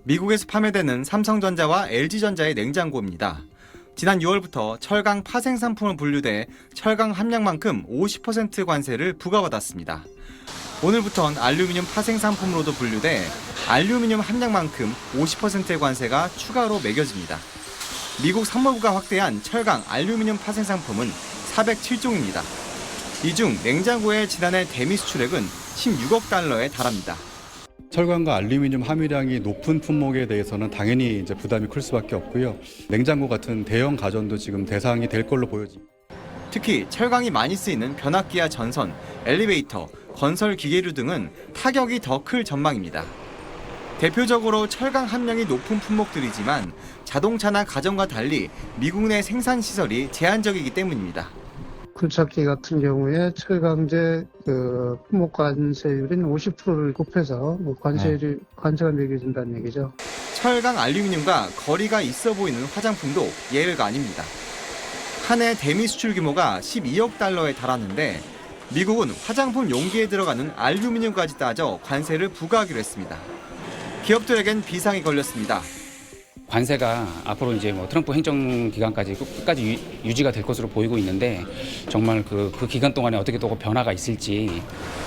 미국에서 판매되는 삼성전자와 LG전자의 냉장고입니다. 지난 6월부터 철강 파생 상품으로 분류돼 철강 함량만큼 50% 관세를 부과받았습니다. 오늘부턴 알루미늄 파생 상품으로도 분류돼 알루미늄 함량만큼 50%의 관세가 추가로 매겨집니다. 미국 상무부가 확대한 철강 알루미늄 파생 상품은 407종입니다. 이 중 냉장고의 지난해 대미 수출액은 16억 달러에 달합니다. 철강과 알루미늄 함유량이 높은 품목에 대해서는 당연히 이제 부담이 클 수밖에 없고요. 냉장고 같은 대형 가전도 지금 대상이 될 걸로 보여집니다. 특히 철강이 많이 쓰이는 변압기와 전선, 엘리베이터, 건설 기계류 등은 타격이 더 클 전망입니다. 대표적으로 철강 함량이 높은 품목들이지만 자동차나 가전과 달리 미국 내 생산 시설이 제한적이기 때문입니다. 굴착기 같은 경우에 철강제 품목 관세율인 50%를 곱해서 관세가 매겨진다는 얘기죠. 철강 알루미늄과 거리가 있어 보이는 화장품도 예외가 아닙니다. 한 해 대미 수출 규모가 12억 달러에 달하는데 미국은 화장품 용기에 들어가는 알루미늄까지 따져 관세를 부과하기로 했습니다. 기업들에겐 비상이 걸렸습니다. 관세가 앞으로 이제 트럼프 행정 기간까지 끝까지 유지가 될 것으로 보이고 있는데 정말 그 기간 동안에 어떻게 또 변화가 있을지.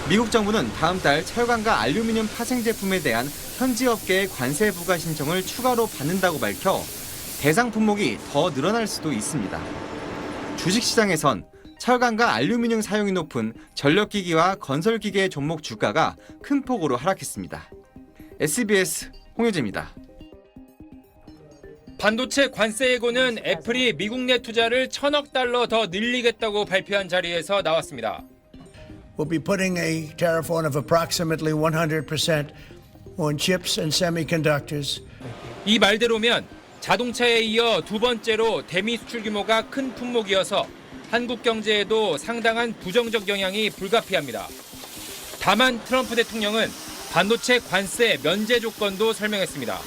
미국 정부는 다음 달 철강과 알루미늄 파생 제품에 대한 현지 업계의 관세 부과 신청을 추가로 받는다고 밝혀 대상 품목이 더 늘어날 수도 있습니다. 주식시장에선 철강과 알루미늄 사용이 높은 전력기기와 건설기계의 종목 주가가 큰 폭으로 하락했습니다. SBS 홍효재입니다. 반도체 관세 예고는 애플이 미국 내 투자를 1,000억 달러 더 늘리겠다고 발표한 자리에서 나왔습니다. We'll be putting a tariff on of approximately 100% on chips and semiconductors. 이 말대로면 자동차에 이어 두 번째로 대미 수출 규모가 큰 품목이어서 한국 경제에도 상당한 부정적 영향이 불가피합니다. 다만 트럼프 대통령은 반도체 관세 면제 조건도 설명했습니다.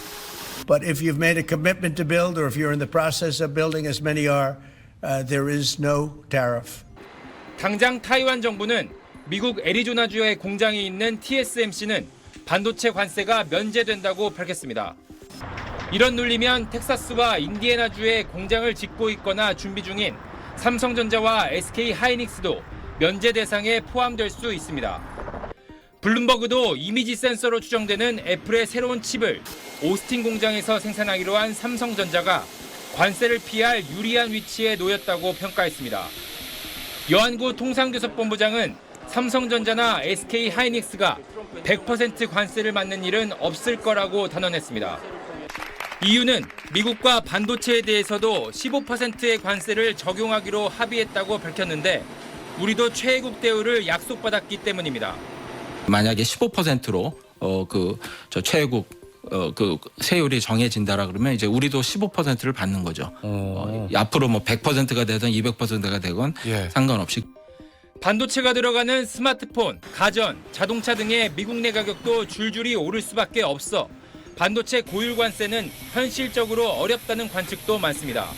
But if you've made a commitment to build or if you're in the process of building as many are, there is no tariff. 당장 타이완 정부는 미국 애리조나주의 공장이 있는 TSMC는 반도체 관세가 면제된다고 밝혔습니다. 이런 논리면 텍사스와 인디애나주에 공장을 짓고 있거나 준비 중인 삼성전자와 SK 하이닉스도 면제 대상에 포함될 수 있습니다. 블룸버그도 이미지 센서로 추정되는 애플의 새로운 칩을 오스틴 공장에서 생산하기로 한 삼성전자가 관세를 피할 유리한 위치에 놓였다고 평가했습니다. 여한구 통상교섭본부장은 삼성전자나 SK 하이닉스가 100% 관세를 맞는 일은 없을 거라고 단언했습니다. 이유는 미국과 반도체에 대해서도 15%의 관세를 적용하기로 합의했다고 밝혔는데 우리도 최애국 대우를 약속받았기 때문입니다. 만약에 15%로 최애국 세율이 정해진다라 그러면 이제 우리도 15%를 받는 거죠. 앞으로 100%가 되든 200%가 되건 상관없이. 반도체가 들어가는 스마트폰, 가전, 자동차 등의 미국 내 가격도 줄줄이 오를 수밖에 없어 반도체 고율 관세는 현실적으로 어렵다는 관측도 많습니다.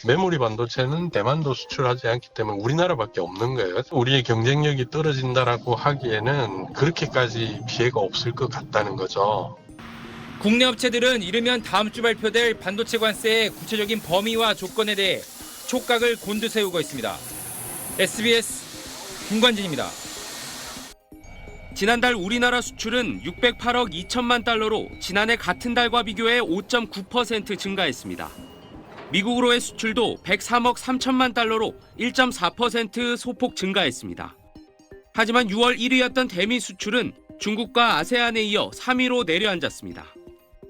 메모리 반도체는 대만도 수출하지 않기 때문에 우리나라밖에 없는 거예요. 우리의 경쟁력이 떨어진다라고 하기에는 그렇게까지 피해가 없을 것 같다는 거죠. 국내 업체들은 이르면 다음 주 발표될 반도체 관세의 구체적인 범위와 조건에 대해 촉각을 곤두세우고 있습니다. SBS 김관진입니다. 지난달 우리나라 수출은 608억 2천만 달러로 지난해 같은 달과 비교해 5.9% 증가했습니다. 미국으로의 수출도 103억 3천만 달러로 1.4% 소폭 증가했습니다. 하지만 6월 1위였던 대미 수출은 중국과 아세안에 이어 3위로 내려앉았습니다.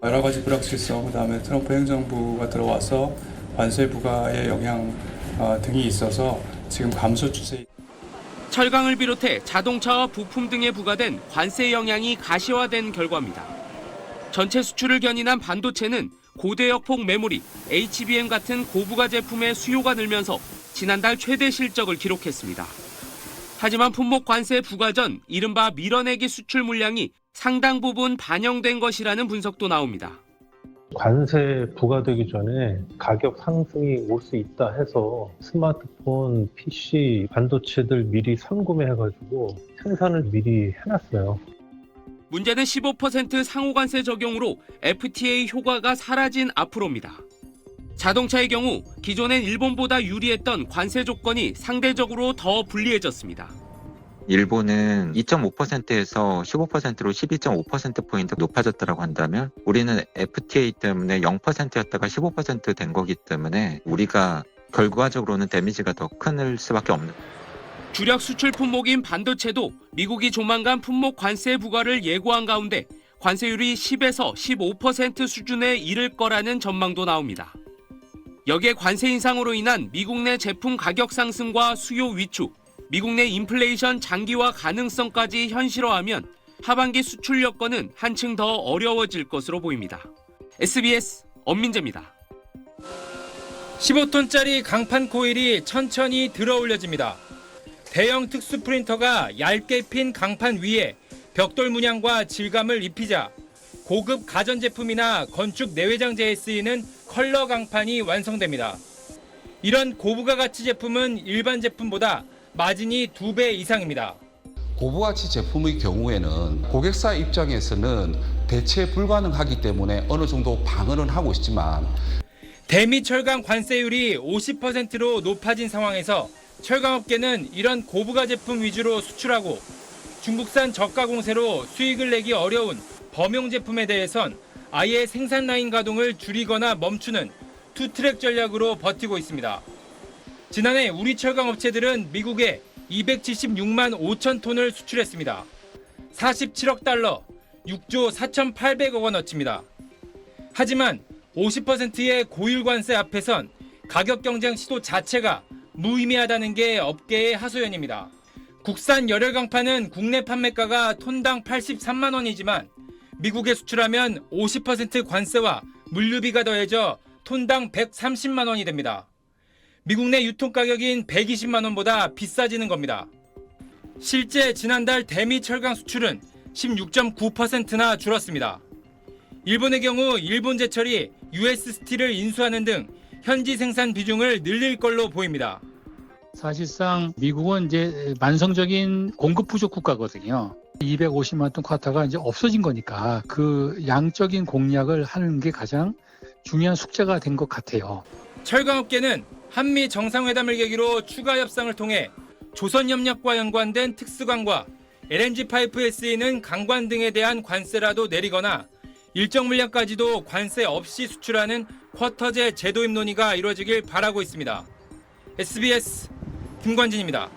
여러 가지 불확실성, 그다음에 트럼프 행정부가 들어와서 관세 부과의 영향 등이 있어서 지금 감소 추세. 철강을 비롯해 자동차와 부품 등에 부과된 관세 영향이 가시화된 결과입니다. 전체 수출을 견인한 반도체는 고대역폭 메모리, HBM 같은 고부가 제품의 수요가 늘면서 지난달 최대 실적을 기록했습니다. 하지만 품목 관세 부과 전 이른바 밀어내기 수출 물량이 상당 부분 반영된 것이라는 분석도 나옵니다. 관세 부과되기 전에 가격 상승이 올 수 있다 해서 스마트폰, PC, 반도체들 미리 선구매해가지고 생산을 미리 해놨어요. 문제는 15% 상호관세 적용으로 FTA 효과가 사라진 앞으로입니다. 자동차의 경우 기존엔 일본보다 유리했던 관세 조건이 상대적으로 더 불리해졌습니다. 일본은 2.5%에서 15%로 12.5%포인트 높아졌다고 한다면 우리는 FTA 때문에 0%였다가 15% 된 거기 때문에 우리가 결과적으로는 데미지가 더 클 수밖에 없는. 주력 수출 품목인 반도체도 미국이 조만간 품목 관세 부과를 예고한 가운데 관세율이 10에서 15% 수준에 이를 거라는 전망도 나옵니다. 여기에 관세 인상으로 인한 미국 내 제품 가격 상승과 수요 위축, 미국 내 인플레이션 장기화 가능성까지 현실화하면 하반기 수출 여건은 한층 더 어려워질 것으로 보입니다. SBS 엄민재입니다. 15톤짜리 강판 코일이 천천히 들어 올려집니다. 대형 특수 프린터가 얇게 핀 강판 위에 벽돌 문양과 질감을 입히자 고급 가전제품이나 건축 내외장재에 쓰이는 컬러 강판이 완성됩니다. 이런 고부가 가치 제품은 일반 제품보다 마진이 2배 이상입니다. 고부가치 제품의 경우에는 고객사 입장에서는 대체 불가능하기 때문에 어느 정도 방어는 하고 있지만 대미 철강 관세율이 50%로 높아진 상황에서 철강업계는 이런 고부가 제품 위주로 수출하고 중국산 저가 공세로 수익을 내기 어려운 범용 제품에 대해선 아예 생산 라인 가동을 줄이거나 멈추는 투트랙 전략으로 버티고 있습니다. 지난해 우리 철강 업체들은 미국에 276만 5천 톤을 수출했습니다. 47억 달러, 6조 4,800억 원어치입니다. 하지만 50%의 고율 관세 앞에선 가격 경쟁 시도 자체가 무의미하다는 게 업계의 하소연입니다. 국산 열혈 강판은 국내 판매가가 톤당 83만 원이지만 미국에 수출하면 50% 관세와 물류비가 더해져 톤당 130만 원이 됩니다. 미국 내 유통 가격인 120만 원보다 비싸지는 겁니다. 실제 지난달 대미 철강 수출은 16.9%나 줄었습니다. 일본의 경우 일본 제철이 US 스틸을 인수하는 등 현지 생산 비중을 늘릴 걸로 보입니다. 사실상 미국은 이제 만성적인 공급 부족 국가거든요. 250만 톤 쿼터가 이제 없어진 거니까 그 양적인 공략을 하는 게 가장 중요한 숙제가 된 것 같아요. 철강업계는 한미 정상회담을 계기로 추가 협상을 통해 조선협력과 연관된 특수관과 LNG 파이프에 쓰이는 강관 등에 대한 관세라도 내리거나 일정 물량까지도 관세 없이 수출하는 쿼터제 제도입 논의가 이루어지길 바라고 있습니다. SBS 김관진입니다.